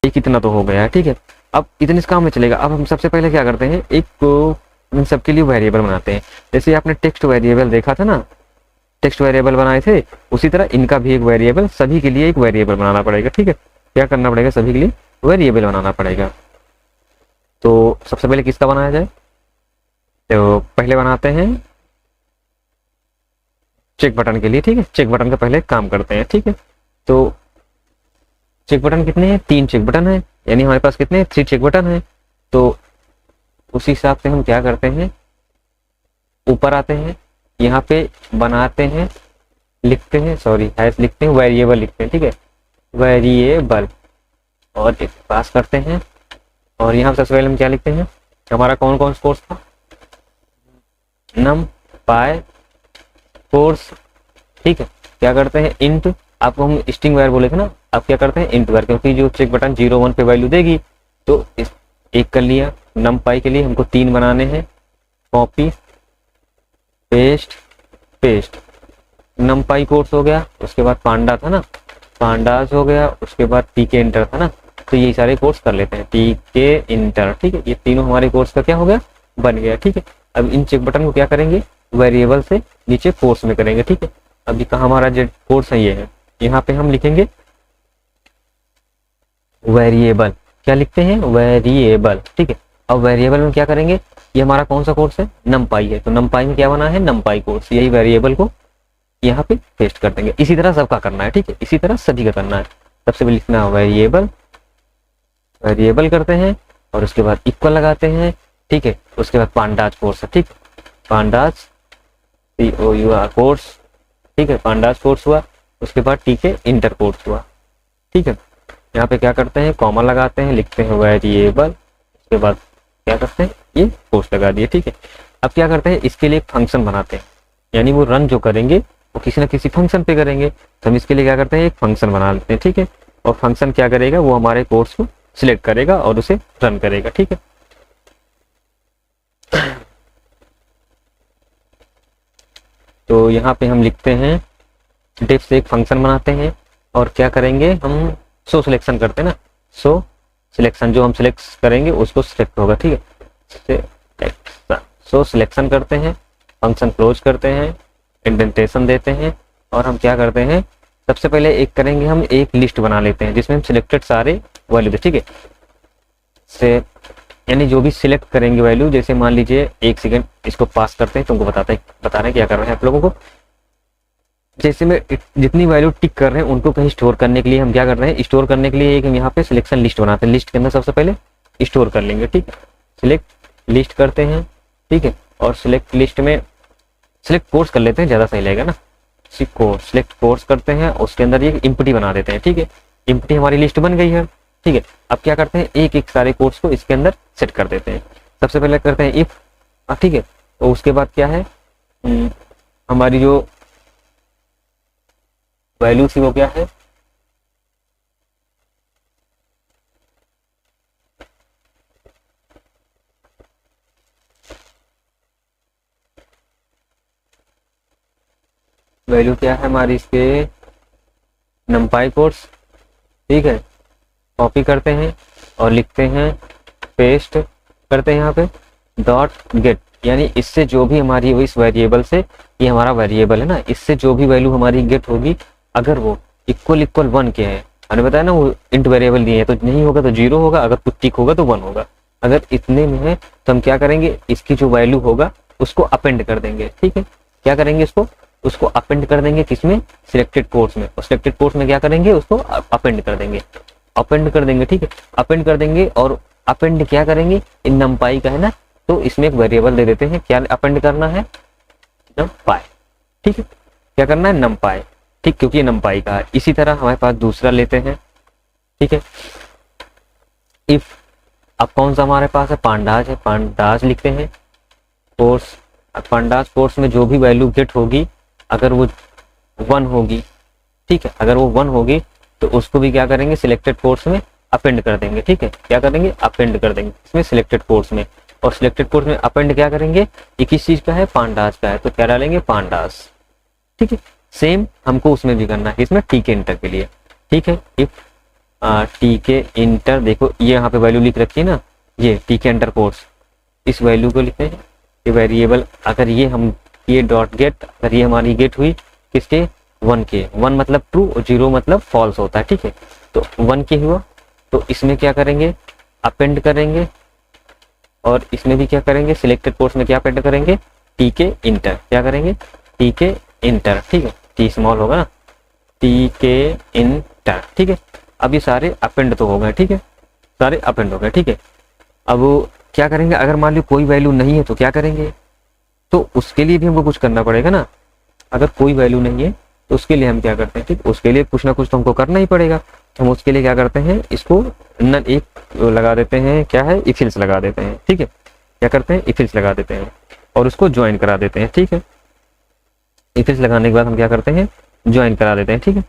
एक इतना तो हो गया है, ठीक है। अब इतने काम में चलेगा। अब हम सबसे पहले क्या करते हैं, एक को इन सबके लिए वेरिएबल बनाते हैं। जैसे आपने टेक्स्ट वेरिएबल देखा था ना, टेक्स्ट वेरिएबल बनाए थे, उसी तरह इनका भी एक वेरिएबल, सभी के लिए एक वेरिएबल बनाना पड़ेगा, ठीक है। क्या करना पड़ेगा, सभी के लिए वेरिएबल बनाना पड़ेगा। तो सबसे पहले किसका बनाया जाए, तो पहले बनाते हैं चेक बटन के लिए, ठीक है। चेक बटन का पहले काम करते हैं, ठीक है। तो चेक बटन कितने हैं, 3 चेक बटन है, यानी हमारे पास कितने 3 चेक बटन है। तो उसी हिसाब से हम क्या करते हैं, ऊपर आते हैं, यहाँ पे बनाते हैं, लिखते हैं, सॉरी हैश लिखते हैं, वेरिएबल लिखते हैं, ठीक है, वेरिएबल, और पास करते हैं। और यहाँ सबसे पहले हम क्या लिखते हैं, हमारा कौन कौन सा कोर्स था, नम पाई कोर्स, ठीक है। क्या करते हैं, इंट, आपको हम स्ट्रिंग वायर बोले थे ना, अब क्या करते हैं इंट वायर, क्योंकि जो चेक बटन 0 1 पे वैल्यू देगी, तो इस एक कर लिया। नम पाई के लिए हमको 3 बनाने हैं, कॉपी पेस्ट पेस्ट, नम पाई कोर्स हो गया, उसके बाद पांडा था ना, पांडास हो गया, उसके बाद टीके इंटर था ना, तो ये सारे कोर्स कर लेते हैं, टीके इंटर, ठीक है। ये तीनों हमारे कोर्स का क्या हो गया, बन गया, ठीक है। अब इन चेक बटन को क्या करेंगे, वेरिएबल से नीचे कोर्स में करेंगे, ठीक है। अभी कहा हमारा जो कोर्स है ये है, यहाँ पे हम लिखेंगे वेरिएबल, क्या लिखते हैं, वेरिएबल, ठीक है। अब वेरिएबल में क्या करेंगे, ये हमारा कौन सा कोर्स है, नमपाई है, तो नमपाई में क्या बना है, नमपाई कोर्स, यही वेरिएबल को यहाँ पे पेस्ट कर देंगे। इसी तरह सबका करना है, ठीक है, इसी तरह सभी का करना है। सबसे पहले लिखना है वेरिएबल, वेरिएबल करते हैं, और उसके बाद इक्वल लगाते हैं, ठीक है। उसके बाद पांडाज कोर्स है, ठीक, पांडाज COUR कोर्स, ठीक है, पांडाज कोर्स हुआ। उसके बाद टीके इंटर कोर्स हुआ, ठीक है। यहाँ पे क्या करते हैं, कॉमा लगाते हैं, लिखते हैं वेरिएबल, उसके बाद क्या करते हैं, ये कोर्स लगा दिए, ठीक है। अब क्या करते हैं, इसके लिए एक फंक्शन बनाते हैं, यानी वो रन जो करेंगे वो किसी ना किसी फंक्शन पे करेंगे, तो हम इसके लिए क्या करते हैं, एक फंक्शन बना लेते हैं, ठीक है। और फंक्शन क्या करेगा, वो हमारे कोर्स को सिलेक्ट करेगा और उसे रन करेगा, ठीक है। तो यहाँ पे हम लिखते हैं डिफ से एक फंक्शन बनाते हैं, और क्या करेंगे, हम सो सिलेक्शन करते हैं ना, सो सिलेक्शन, जो हम सिलेक्ट करेंगे उसको सिलेक्ट होगा, ठीक है। सो सिलेक्शन करते हैं, फंक्शन क्लोज करते हैं, इंडेंटेशन देते हैं, और हम क्या करते हैं, सबसे पहले एक करेंगे, हम एक लिस्ट बना लेते हैं जिसमें हम सिलेक्टेड सारे वैल्यू दे, ठीक है, से यानी जो भी सिलेक्ट करेंगे वैल्यू, जैसे मान लीजिए, एक सेकंड इसको पास करते हैं, तुमको बता रहे हैं क्या कर रहे हैं आप लोगों को। जैसे में जितनी वैल्यू टिक कर रहे हैं उनको कहीं स्टोर करने के लिए हम क्या कर रहे हैं, स्टोर करने के लिए एक यहाँ पे सिलेक्शन लिस्ट बनाते हैं, लिस्ट के अंदर सबसे पहले स्टोर कर लेंगे, ठीक है। सिलेक्ट लिस्ट करते हैं, ठीक है, और सिलेक्ट लिस्ट में सिलेक्ट कोर्स कर लेते हैं, ज़्यादा सही लगेगा ना, सिलेक्ट कोर्स करते हैं, उसके अंदर ये इम्पटी बना देते हैं, ठीक है। इम्पटी हमारी लिस्ट बन गई है, ठीक है। अब क्या करते हैं, एक एक सारे कोर्स को इसके अंदर सेट कर देते हैं। सबसे पहले करते हैं इफ, ठीक है, तो उसके बाद क्या है, हमारी जो वैल्यू थी वो क्या है, वैल्यू क्या है हमारी इसके, नमपाई कोर्स, ठीक है। कॉपी करते हैं और लिखते हैं, पेस्ट करते हैं यहाँ पे डॉट गेट, यानी इससे जो भी हमारी इस वेरिएबल से, ये हमारा वेरिएबल है ना, इससे जो भी वैल्यू हमारी गेट होगी, अगर वो इक्वल 1 के है, हमने बताया ना वो इंट वेरिएबल दिए हैं, तो नहीं होगा तो 0 होगा, अगर कुछ टिक होगा तो 1 होगा। अगर इतने में है तो हम क्या करेंगे, इसकी जो वैल्यू होगा उसको अपेंड कर देंगे, ठीक है। क्या करेंगे, उसको अपेंड कर देंगे, किसमें, सिलेक्टेड कोर्स में, और सिलेक्टेड कोर्स में क्या करेंगे, उसको अपेंड कर देंगे, अपेंड कर देंगे, ठीक है। अपेंड कर देंगे, और अपेंड क्या करेंगे, इन नमपाई का है ना, तो इसमें एक वेरिएबल दे देते हैं, क्या अपेंड करना है, नमपाई, ठीक है। क्या करना है, नमपाई, ठीक, क्योंकि ये नमपाई का है। इसी तरह हमारे पास दूसरा लेते हैं, ठीक है। इफ, अब कौन सा हमारे पास है, पांडाज है, पांडाज लिखते हैं कोर्स, पांडाज कोर्स में जो भी वैल्यू गेट होगी, अगर वो 1 होगी, ठीक है, अगर वो 1 होगी तो उसको भी क्या करेंगे, सिलेक्टेड कोर्स में अपेंड कर देंगे, ठीक है। क्या करेंगे, अपेंड कर देंगे इसमें सिलेक्टेड कोर्स में, और सिलेक्टेड कोर्स में अपेंड क्या करेंगे, ये किस चीज का है, पांडाज का है, तो क्या डालेंगे, पांडाज, ठीक है। सेम हमको उसमें भी करना है, इसमें टीके इंटर के लिए, ठीक है। इफ टी के इंटर, देखो ये यहाँ पे वैल्यू लिख रखी है ना, ये टी के इंटर कोर्स, इस वैल्यू को लिखते हैं ये वेरिएबल। अगर ये हम ये डॉट गेट, अगर ये हमारी गेट हुई किसके 1 के, 1 मतलब ट्रू और 0 मतलब फॉल्स होता है, ठीक है। तो 1 के हुआ तो इसमें क्या करेंगे, अपेंड करेंगे, और इसमें भी क्या करेंगे, सिलेक्टेड कोर्स में क्या अपेंड करेंगे, टी के इंटर, क्या करेंगे टी के इंटर, ठीक है, टी स्मॉल होगा ना, टी के इंटर, ठीक है। अब ये सारे अपेंड तो हो गए, ठीक है, सारे अपेंड हो गए, ठीक है। अब क्या करेंगे, अगर मान लो कोई वैल्यू नहीं है तो क्या करेंगे, तो उसके लिए भी हमको कुछ करना पड़ेगा ना। अगर कोई वैल्यू नहीं है तो उसके लिए हम क्या करते हैं, ठीक, उसके लिए कुछ ना कुछ तो हमको करना ही पड़ेगा। तो हम उसके लिए क्या करते हैं, इसको नन एक लगा देते हैं, क्या है इफ एल्स लगा देते हैं, ठीक है, क्या करते हैं इफ एल्स लगा देते हैं और उसको ज्वाइन करा देते हैं, ठीक है। इफ एल्स लगाने के बाद हम क्या करते हैं, ज्वाइन करा देते हैं, ठीक है।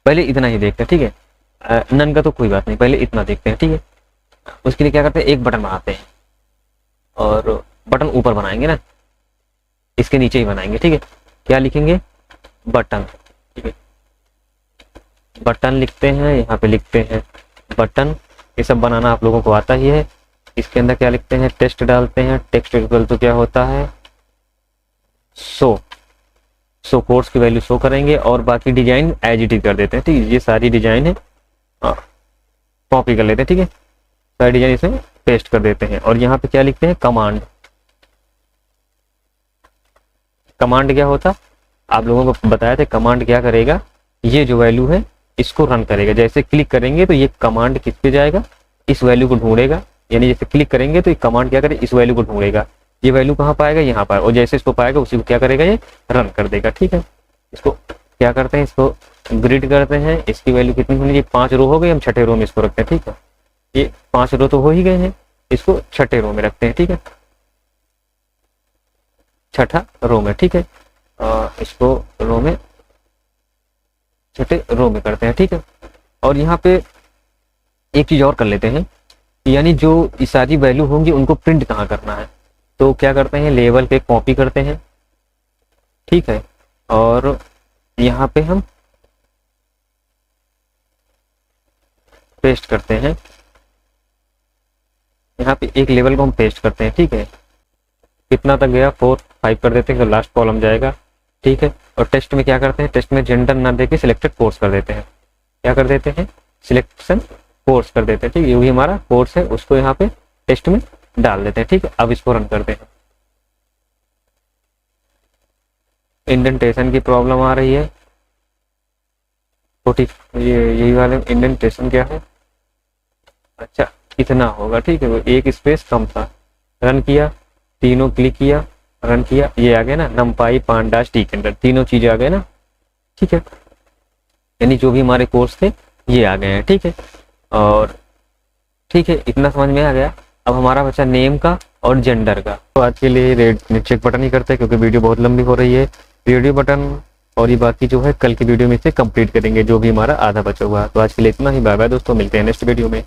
पहले इतना ही देखते हैं, ठीक है, नन का तो कोई बात नहीं, पहले इतना देखते हैं, ठीक है। उसके लिए क्या करते हैं, एक बटन बनाते हैं और बटन ऊपर बनाएंगे ना, इसके नीचे ही बनाएंगे, ठीक है। क्या लिखेंगे, बटन, ठीक है, बटन लिखते हैं, यहाँ पे लिखते हैं बटन। ये सब बनाना आप लोगों को आता ही है। इसके अंदर क्या लिखते हैं, टेक्स्ट डालते हैं, टेक्स्ट इक्वल तो क्या होता है सो कोर्स की वैल्यू शो करेंगे और बाकी डिजाइन एज इट इज कर देते हैं, ठीक है। ये सारी डिजाइन है कॉपी कर लेते हैं, ठीक है, सारी डिजाइन इसमें पेस्ट कर देते हैं। और यहाँ पे क्या लिखते हैं, कमांड। कमांड क्या होता, आप लोगों को बताया था, कमांड क्या करेगा, ये जो वैल्यू है इसको रन करेगा। जैसे क्लिक करेंगे तो ये कमांड किस पे जाएगा, इस वैल्यू को ढूंढेगा, यानी जैसे क्लिक करेंगे तो ये कमांड क्या करे, इस वैल्यू को ढूंढेगा। ये वैल्यू कहाँ पाएगा, यहाँ पर, और जैसे इसको पाएगा उसी को क्या करेगा, ये रन कर देगा, ठीक है। इसको क्या करते हैं, इसको ग्रिड करते हैं। इसकी वैल्यू कितनी होनी चाहिए, 5 रो हो गई, हम छठे रो में इसको रखते हैं, ठीक है। ये 5 रो तो हो ही गए हैं, इसको छठे रो में रखते हैं, ठीक है, छठा रो में, ठीक है। इसको रो में, छठे रो में करते हैं, ठीक है। और यहाँ पे एक चीज और कर लेते हैं, यानी जो सारी वैल्यू होंगी उनको प्रिंट कहाँ करना है, तो क्या करते हैं, लेवल पे कॉपी करते हैं, ठीक है, और यहाँ पे हम पेस्ट करते हैं, यहाँ पे एक लेवल को हम पेस्ट करते हैं, ठीक है। कितना तक गया, 4 5 कर देते हैं, तो लास्ट कॉलम जाएगा, ठीक है। और टेस्ट में क्या करते हैं, टेस्ट में जेंडर ना देके सिलेक्टेड कोर्स कर देते हैं, क्या कर देते हैं, सिलेक्शन कोर्स कर देते हैं, ठीक है। ये भी हमारा कोर्स है, उसको यहाँ पे टेस्ट में डाल देते हैं, ठीक है। अब इसको रन करते हैं। इंडेंटेशन की प्रॉब्लम आ रही है, छोटी, ये यही वाले इंडेंटेशन क्या है, अच्छा इतना होगा, ठीक है, वो एक स्पेस कम था। रन किया, तीनों क्लिक किया, रन किया, ये आ गया ना, नमपाई पांडास टी के अंदर तीनों चीजें आ गए ना, ठीक है। यानी जो भी हमारे कोर्स थे ये आ गए हैं, ठीक है। और ठीक है, इतना समझ में आ गया। अब हमारा बचा नेम का और जेंडर का। तो आज के लिए रेड चेक बटन ही करते हैं, क्योंकि वीडियो बहुत लंबी हो रही है। रेडियो बटन और ये बाकी जो है कल की वीडियो में से कंप्लीट करेंगे, जो भी हमारा आधा बचा हुआ है। तो आज के लिए इतना ही, बाय बाय दोस्तों, मिलते हैं नेक्स्ट वीडियो में।